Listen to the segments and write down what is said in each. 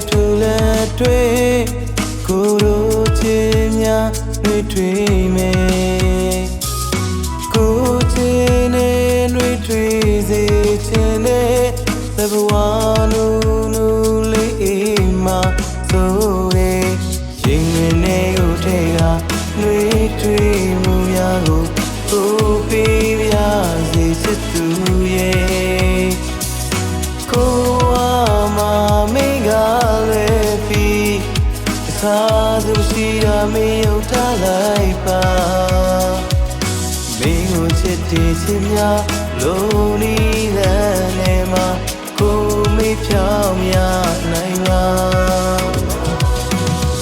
ထူလက်တွေကိုတို့ချင်းများတွေထွေးမယ်ကိုချင်းနဲ့တွေထွေးစေချင်တဲ့သဘဝနူနူလေးမှာဆိုရဲရင်ဝင်နေကိုထဲကတွေထွေးမှုများကိုပေးပြစေချစ်သူရဲ့ကိုမမေကလည်းပြီးသာသူရှိတာမေယုတ်ထားလိုက်ပါမင်းကိုချစ်တယ်ချစ်များလုံးနီးတဲ့နေမှာကိုမေးဖြောင်းများနိုင်ပါ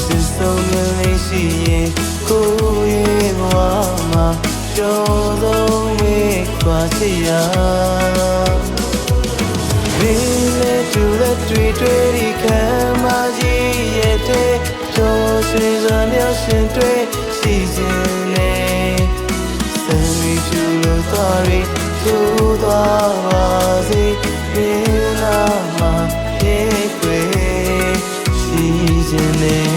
စစ်ဆုံးလေးရှိရင်ကိုရဲ့ဘဝမှာကျော်ဆုံးမေးခွာချစ်ရတွေ့ဒီခံမကြီးရဲ့တဲ့တော်ရွှေစံမြောက်ရှင်တွေ့စီစဉ်နေစံရီချူလို့သွားရီသူသွားပါစေမင်းလာမှာရဲ့ခွေစီစဉ်နေ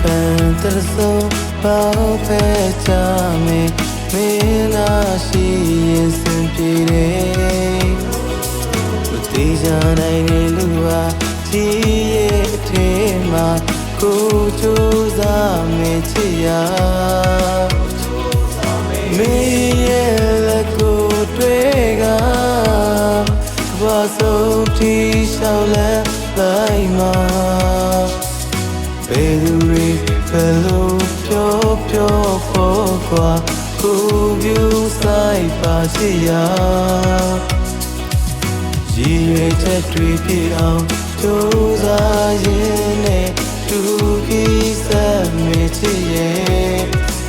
ပန်တရဆိုပေါဖဲချမေမင်းလာရှိရင်စင်ပြေတယ်မတိကြနိုင်တဲ့လူဟာကြည်ရဲ့အထင်မှာကိုကြိုးစားမေချစ်ရမင်းရဲ့လက်ကိုတွေ့ကဘာဆုံးထိရှောက်လဲလိုက်မှာဘယ်သူတွေဘယ်လိုပြောဖို့ကွာကိုပြူဆိုင်ပါချစ်ရရည်ရွယ်ချက်တွေပြည့်အောင်ကြိုးစားရင်းနဲ့တူပြီးဆက်မေချစ်ရဲ့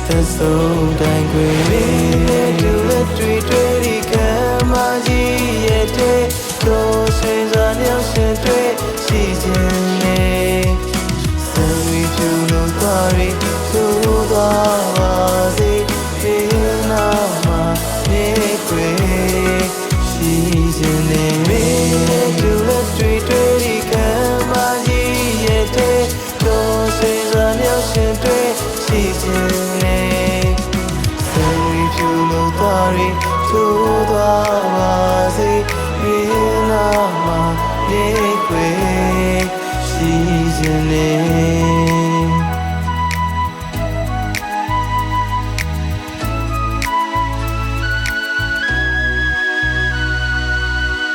သဆုံးတိုင်းခွေနဲ့တူလက်တွေဒီကမ်းမကြီးရဲ့တဲ့တော်ရှင်